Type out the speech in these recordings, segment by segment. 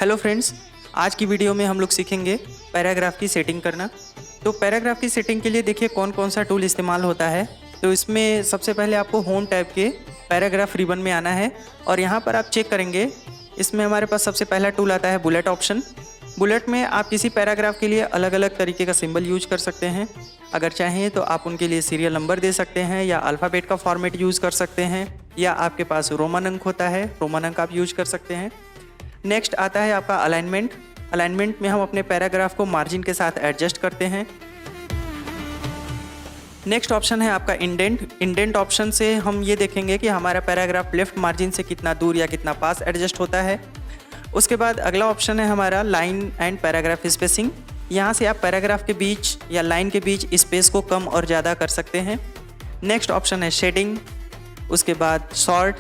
Hello friends, आज की video में हम लोग सीखेंगे पैराग्राफ की सेटिंग करना। तो पैराग्राफ की सेटिंग के लिए देखिए कौन कौन सा टूल इस्तेमाल होता है। तो इसमें सबसे पहले आपको होम टैब के पैराग्राफ रिबन में आना है और यहाँ पर आप चेक करेंगे। इसमें हमारे पास सबसे पहला टूल आता है बुलेट ऑप्शन। बुलेट में आप किसी पैराग्राफ के लिए अलग अलग तरीके का सिंबल यूज कर सकते हैं। अगर चाहें तो आप उनके लिए सीरियल नंबर दे सकते हैं या अल्फ़ाबेट का फॉर्मेट यूज़ कर सकते हैं, या आपके पास रोमन अंक होता है, रोमन अंक आप यूज कर सकते हैं। नेक्स्ट आता है आपका अलाइनमेंट। अलाइनमेंट में हम अपने पैराग्राफ को मार्जिन के साथ एडजस्ट करते हैं। नेक्स्ट ऑप्शन है आपका इंडेंट। इंडेंट ऑप्शन से हम ये देखेंगे कि हमारा पैराग्राफ लेफ्ट मार्जिन से कितना दूर या कितना पास एडजस्ट होता है। उसके बाद अगला ऑप्शन है हमारा लाइन एंड पैराग्राफ स्पेसिंग। यहाँ से आप पैराग्राफ के बीच या लाइन के बीच स्पेस को कम और ज़्यादा कर सकते हैं। नेक्स्ट ऑप्शन है शेडिंग, उसके बाद शॉर्ट,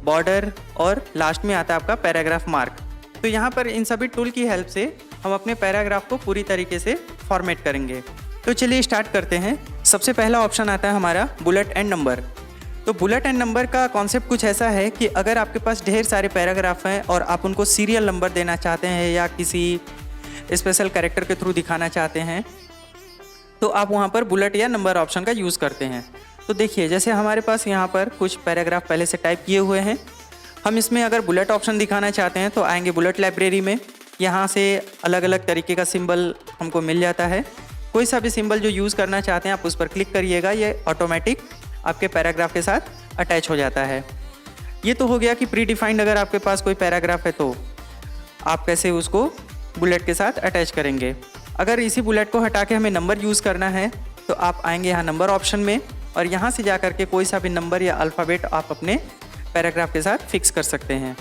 बॉर्डर और लास्ट में आता है आपका पैराग्राफ मार्क। तो यहाँ पर इन सभी टूल की हेल्प से हम अपने पैराग्राफ को पूरी तरीके से फॉर्मेट करेंगे। तो चलिए स्टार्ट करते हैं। सबसे पहला ऑप्शन आता है हमारा बुलेट एंड नंबर। तो बुलेट एंड नंबर का कॉन्सेप्ट कुछ ऐसा है कि अगर आपके पास ढेर सारे पैराग्राफ हैं और आप उनको सीरियल नंबर देना चाहते हैं या किसी स्पेशल कैरेक्टर के थ्रू दिखाना चाहते हैं, तो आप वहाँ पर बुलेट या नंबर ऑप्शन का यूज़ करते हैं। तो देखिए, जैसे हमारे पास यहाँ पर कुछ पैराग्राफ पहले से टाइप किए हुए हैं। हम इसमें अगर बुलेट ऑप्शन दिखाना चाहते हैं तो आएंगे बुलेट लाइब्रेरी में। यहाँ से अलग अलग तरीके का सिंबल हमको मिल जाता है। कोई सा भी सिंबल जो यूज़ करना चाहते हैं आप उस पर क्लिक करिएगा, ये ऑटोमेटिक आपके पैराग्राफ के साथ अटैच हो जाता है। ये तो हो गया कि प्री डिफाइंड अगर आपके पास कोई पैराग्राफ है तो आप कैसे उसको बुलेट के साथ अटैच करेंगे। अगर इसी बुलेट को हटा के हमें नंबर यूज़ करना है तो आप आएंगे यहाँ नंबर ऑप्शन में और यहाँ से जा करके कोई सा भी नंबर या अल्फ़ाबेट आप अपने पैराग्राफ के साथ फिक्स कर सकते हैं।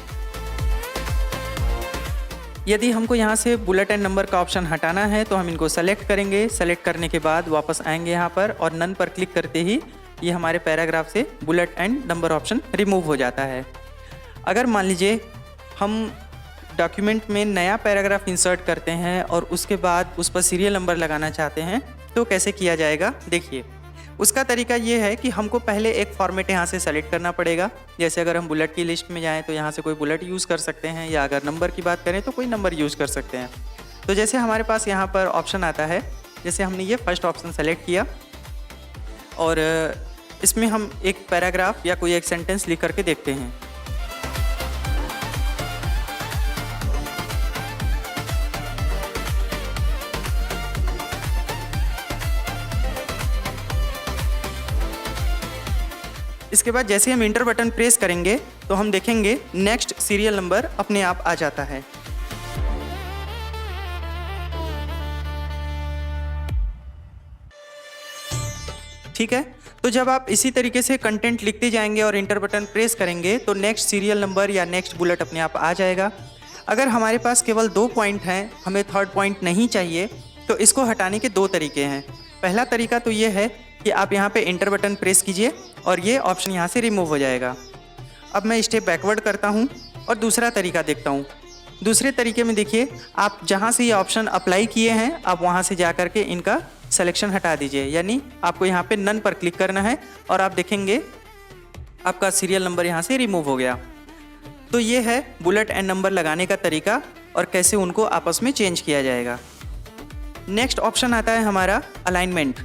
यदि हमको यहाँ से बुलेट एंड नंबर का ऑप्शन हटाना है तो हम इनको सेलेक्ट करेंगे। सेलेक्ट करने के बाद वापस आएंगे यहाँ पर और नन पर क्लिक करते ही ये हमारे पैराग्राफ से bullet and number option remove हो जाता है। अगर मान लीजिए हम डॉक्यूमेंट में नया पैराग्राफ इंसर्ट करते हैं और उसके बाद उस पर सीरियल नंबर लगाना चाहते हैं तो कैसे किया जाएगा, देखिए उसका तरीका ये है कि हमको पहले एक फॉर्मेट यहाँ से सेलेक्ट करना पड़ेगा। जैसे अगर हम बुलेट की लिस्ट में जाएं तो यहाँ से कोई बुलेट यूज़ कर सकते हैं, या अगर नंबर की बात करें तो कोई नंबर यूज़ कर सकते हैं। तो जैसे हमारे पास यहाँ पर ऑप्शन आता है, जैसे हमने ये फर्स्ट ऑप्शन सेलेक्ट किया और इसमें हम एक पैराग्राफ या कोई एक सेंटेंस लिख करके देखते हैं। इसके बाद जैसे हम इंटर बटन प्रेस करेंगे तो हम देखेंगे नेक्स्ट सीरियल नंबर अपने आप आ जाता है। ठीक है, तो जब आप इसी तरीके से कंटेंट लिखते जाएंगे और इंटर बटन प्रेस करेंगे तो नेक्स्ट सीरियल नंबर या नेक्स्ट बुलेट अपने आप आ जाएगा। अगर हमारे पास केवल 2 पॉइंट हैं, हमें थर्ड पॉइंट नहीं चाहिए, तो इसको हटाने के 2 तरीके हैं। पहला तरीका तो ये है कि आप यहाँ पे इंटर बटन प्रेस कीजिए और ये ऑप्शन यहाँ से रिमूव हो जाएगा। अब मैं स्टेप बैकवर्ड करता हूँ और दूसरा तरीका देखता हूँ। दूसरे तरीके में देखिए, आप जहाँ से ये ऑप्शन अप्लाई किए हैं आप वहाँ से जा कर के इनका सिलेक्शन हटा दीजिए, यानी आपको यहाँ पे नन पर क्लिक करना है और आप देखेंगे आपका सीरियल नंबर यहाँ से रिमूव हो गया। तो ये है बुलेट एंड नंबर लगाने का तरीका और कैसे उनको आपस में चेंज किया जाएगा। नेक्स्ट ऑप्शन आता है हमारा अलाइनमेंट।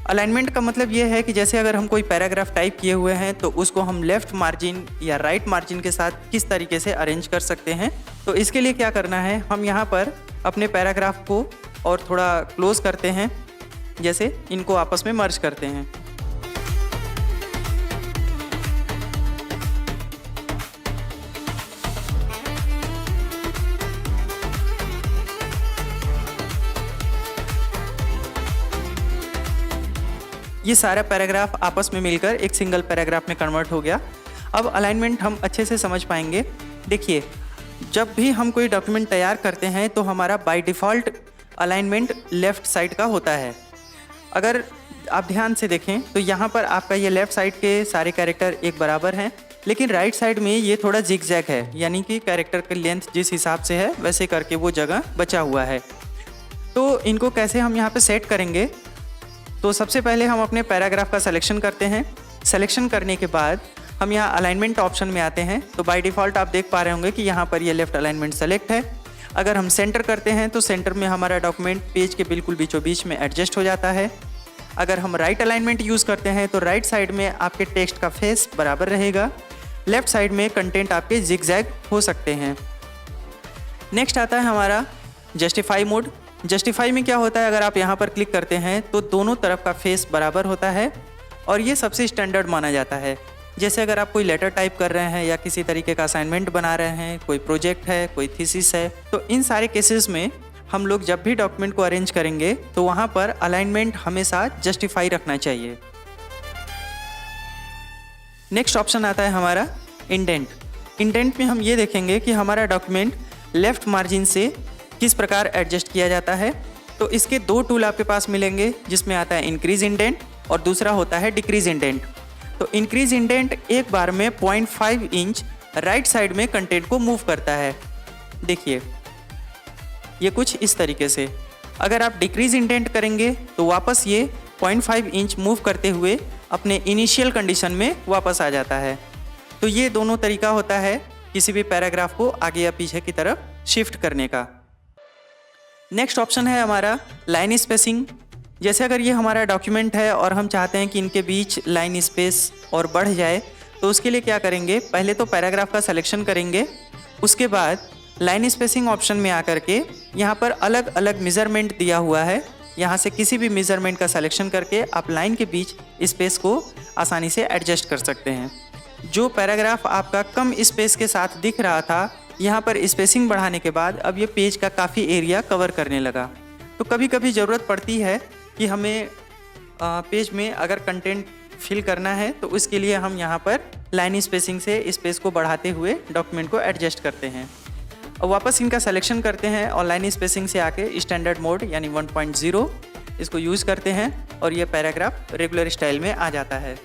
अलाइनमेंट का मतलब ये है कि जैसे अगर हम कोई पैराग्राफ टाइप किए हुए हैं तो उसको हम लेफ़्ट मार्जिन या राइट मार्जिन के साथ किस तरीके से अरेंज कर सकते हैं। तो इसके लिए क्या करना है, हम यहाँ पर अपने पैराग्राफ को और थोड़ा क्लोज करते हैं, जैसे इनको आपस में मर्ज करते हैं। ये सारा पैराग्राफ आपस में मिलकर एक सिंगल पैराग्राफ में कन्वर्ट हो गया। अब अलाइनमेंट हम अच्छे से समझ पाएंगे। देखिए, जब भी हम कोई डॉक्यूमेंट तैयार करते हैं तो हमारा by default alignment left side का होता है। अगर आप ध्यान से देखें तो यहाँ पर आपका ये लेफ़्ट साइड के सारे कैरेक्टर एक बराबर हैं, लेकिन राइट साइड में ये थोड़ा जिग जैग है, यानी कि कैरेक्टर की लेंथ जिस हिसाब से है वैसे करके वो जगह बचा हुआ है। तो इनको कैसे हम यहाँ पे सेट करेंगे, तो सबसे पहले हम अपने पैराग्राफ का सिलेक्शन करते हैं। सिलेक्शन करने के बाद हम यहाँ अलाइनमेंट ऑप्शन में आते हैं तो बाय डिफ़ॉल्ट आप देख पा रहे होंगे कि यहाँ पर ये लेफ़्ट अलाइनमेंट सेलेक्ट है। अगर हम सेंटर करते हैं तो सेंटर में हमारा डॉक्यूमेंट पेज के बिल्कुल बीचों बीच में एडजस्ट हो जाता है। अगर हम राइट अलाइनमेंट यूज़ करते हैं तो राइट साइड में आपके टेक्स्ट का फेस बराबर रहेगा, लेफ़्ट साइड में कंटेंट आपके जिगजैग हो सकते हैं। नेक्स्ट आता है हमारा जस्टिफाई मोड। जस्टिफाई में क्या होता है, अगर आप यहाँ पर क्लिक करते हैं तो दोनों तरफ का फेस बराबर होता है और ये सबसे स्टैंडर्ड माना जाता है। जैसे अगर आप कोई लेटर टाइप कर रहे हैं या किसी तरीके का असाइनमेंट बना रहे हैं, कोई प्रोजेक्ट है, कोई थीसिस है, तो इन सारे केसेस में हम लोग जब भी डॉक्यूमेंट को अरेंज करेंगे तो वहाँ पर अलाइनमेंट हमेशा जस्टिफाई रखना चाहिए। नेक्स्ट ऑप्शन आता है हमारा इंडेंट। इंडेंट में हम ये देखेंगे कि हमारा डॉक्यूमेंट लेफ़्ट मार्जिन से किस प्रकार एडजस्ट किया जाता है। तो इसके दो टूल आपके पास मिलेंगे, जिसमें आता है इंक्रीज इंडेंट और दूसरा होता है डिक्रीज इंडेंट। तो इंक्रीज इंडेंट एक बार में 0.5 इंच राइट साइड में कंटेंट को मूव करता है। देखिए ये कुछ इस तरीके से। अगर आप डिक्रीज इंडेंट करेंगे तो वापस ये 0.5 इंच मूव करते हुए अपने इनिशियल कंडीशन में वापस आ जाता है। तो ये दोनों तरीका होता है किसी भी पैराग्राफ को आगे या पीछे की तरफ शिफ्ट करने का। नेक्स्ट ऑप्शन है हमारा लाइन स्पेसिंग। जैसे अगर ये हमारा डॉक्यूमेंट है और हम चाहते हैं कि इनके बीच लाइन स्पेस और बढ़ जाए, तो उसके लिए क्या करेंगे, पहले तो पैराग्राफ का सिलेक्शन करेंगे, उसके बाद लाइन स्पेसिंग ऑप्शन में आकर के यहाँ पर अलग अलग मेज़रमेंट दिया हुआ है, यहाँ से किसी भी मेज़रमेंट का सिलेक्शन करके आप लाइन के बीच स्पेस को आसानी से एडजस्ट कर सकते हैं। जो पैराग्राफ आपका कम स्पेस के साथ दिख रहा था, यहाँ पर स्पेसिंग बढ़ाने के बाद अब ये पेज का काफ़ी एरिया कवर करने लगा। तो कभी कभी ज़रूरत पड़ती है कि हमें पेज में अगर कंटेंट फिल करना है तो उसके लिए हम यहाँ पर लाइन स्पेसिंग से स्पेस को बढ़ाते हुए डॉक्यूमेंट को एडजस्ट करते हैं और वापस इनका सिलेक्शन करते हैं और लाइन स्पेसिंग से आके स्टैंडर्ड मोड यानी 1.0 इसको यूज़ करते हैं और ये पैराग्राफ रेगुलर स्टाइल में आ जाता है।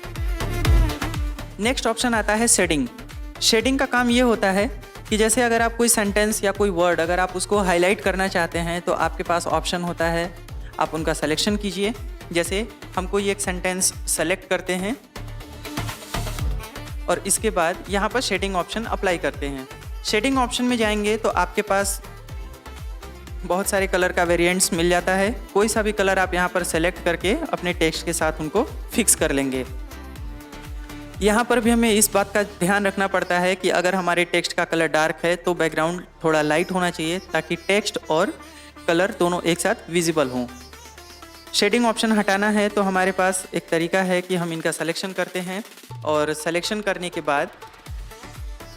नेक्स्ट ऑप्शन आता है शेडिंग। शेडिंग का काम ये होता है कि जैसे अगर आप कोई सेंटेंस या कोई वर्ड अगर आप उसको हाईलाइट करना चाहते हैं तो आपके पास ऑप्शन होता है, आप उनका सिलेक्शन कीजिए। जैसे हम कोई एक सेंटेंस सेलेक्ट करते हैं और इसके बाद यहाँ पर शेडिंग ऑप्शन अप्लाई करते हैं। शेडिंग ऑप्शन में जाएंगे तो आपके पास बहुत सारे कलर का वेरिएंट्स मिल जाता है। कोई सा भी कलर आप यहाँ पर सेलेक्ट करके अपने टेक्स्ट के साथ उनको फिक्स कर लेंगे। यहाँ पर भी हमें इस बात का ध्यान रखना पड़ता है कि अगर हमारे टेक्स्ट का कलर डार्क है तो बैकग्राउंड थोड़ा लाइट होना चाहिए ताकि टेक्स्ट और कलर दोनों एक साथ विजिबल हों। शेडिंग ऑप्शन हटाना है तो हमारे पास एक तरीका है कि हम इनका सिलेक्शन करते हैं और सिलेक्शन करने के बाद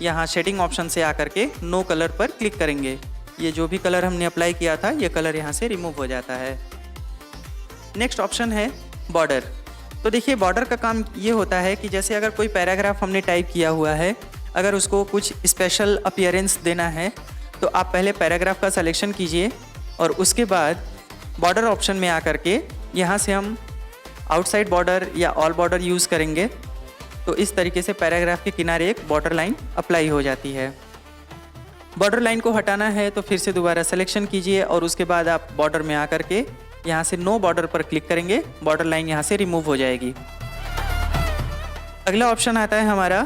यहाँ शेडिंग ऑप्शन से आकर के नो कलर पर क्लिक करेंगे। ये जो भी कलर हमने अप्लाई किया था ये कलर यहाँ से रिमूव हो जाता है। नेक्स्ट ऑप्शन है बॉर्डर। तो देखिए बॉर्डर का काम ये होता है कि जैसे अगर कोई पैराग्राफ हमने टाइप किया हुआ है, अगर उसको कुछ स्पेशल अपीयरेंस देना है तो आप पहले पैराग्राफ का सिलेक्शन कीजिए और उसके बाद बॉर्डर ऑप्शन में आकर के यहाँ से हम आउटसाइड बॉर्डर या ऑल बॉर्डर यूज़ करेंगे तो इस तरीके से पैराग्राफ के किनारे एक बॉर्डर लाइन अप्लाई हो जाती है। बॉर्डर लाइन को हटाना है तो फिर से दोबारा सिलेक्शन कीजिए और उसके बाद आप बॉर्डर में आकर के यहाँ से नो बॉर्डर पर क्लिक करेंगे, बॉर्डर लाइन यहाँ से रिमूव हो जाएगी। अगला ऑप्शन आता है हमारा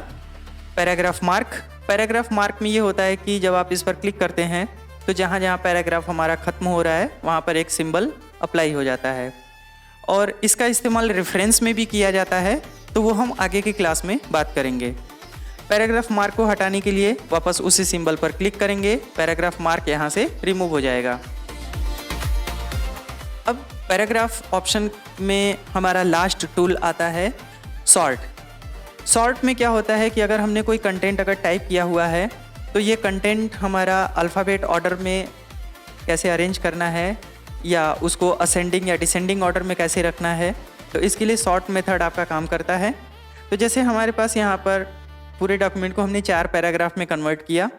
पैराग्राफ मार्क। पैराग्राफ मार्क में ये होता है कि जब आप इस पर क्लिक करते हैं तो जहाँ जहाँ पैराग्राफ हमारा ख़त्म हो रहा है वहाँ पर एक सिंबल अप्लाई हो जाता है और इसका इस्तेमाल रेफरेंस में भी किया जाता है, तो वो हम आगे की क्लास में बात करेंगे। पैराग्राफ मार्क को हटाने के लिए वापस उसी सिंबल पर क्लिक करेंगे, पैराग्राफ मार्क यहाँ से रिमूव हो जाएगा। अब पैराग्राफ ऑप्शन में हमारा लास्ट टूल आता है सॉर्ट। सॉर्ट में क्या होता है कि अगर हमने कोई कंटेंट अगर टाइप किया हुआ है तो ये कंटेंट हमारा अल्फ़ाबेट ऑर्डर में कैसे अरेंज करना है या उसको असेंडिंग या डिसेंडिंग ऑर्डर में कैसे रखना है, तो इसके लिए सॉर्ट मेथड आपका काम करता है। तो जैसे हमारे पास यहाँ पर पूरे डॉक्यूमेंट को हमने 4 पैराग्राफ में कन्वर्ट किया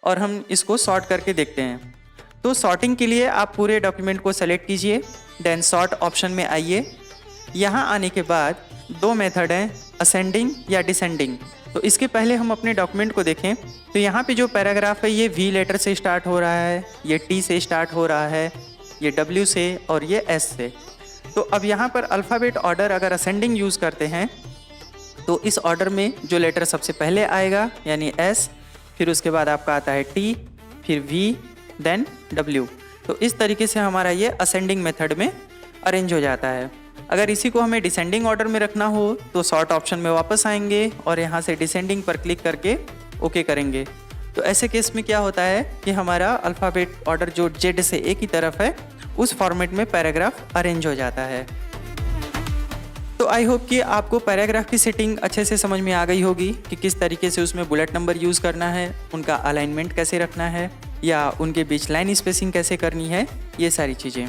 और हम इसको सॉर्ट करके देखते हैं। तो सॉर्टिंग के लिए आप पूरे डॉक्यूमेंट को सेलेक्ट कीजिए, देन सॉर्ट ऑप्शन में आइए। यहाँ आने के बाद 2 मेथड हैं, असेंडिंग या डिसेंडिंग। तो इसके पहले हम अपने डॉक्यूमेंट को देखें तो यहाँ पे जो पैराग्राफ है ये वी लेटर से स्टार्ट हो रहा है, ये टी से स्टार्ट हो रहा है, ये डब्ल्यू से और ये एस से। तो अब यहाँ पर अल्फ़ाबेट ऑर्डर अगर असेंडिंग यूज़ करते हैं तो इस ऑर्डर में जो लेटर सबसे पहले आएगा यानी S, फिर उसके बाद आपका आता है T, फिर V, देन W। तो इस तरीके से हमारा ये असेंडिंग मेथड में अरेंज हो जाता है। अगर इसी को हमें डिसेंडिंग ऑर्डर में रखना हो तो सॉर्ट ऑप्शन में वापस आएंगे और यहाँ से डिसेंडिंग पर क्लिक करके ओके करेंगे। तो ऐसे केस में क्या होता है कि हमारा अल्फ़ाबेट ऑर्डर जो Z से A की तरफ है उस फॉर्मेट में पैराग्राफ अरेंज हो जाता है। तो आई होप कि आपको पैराग्राफ की सेटिंग अच्छे से समझ में आ गई होगी कि किस तरीके से उसमें बुलेट नंबर यूज़ करना है, उनका अलाइनमेंट कैसे रखना है या उनके बीच लाइन स्पेसिंग कैसे करनी है, ये सारी चीज़ें।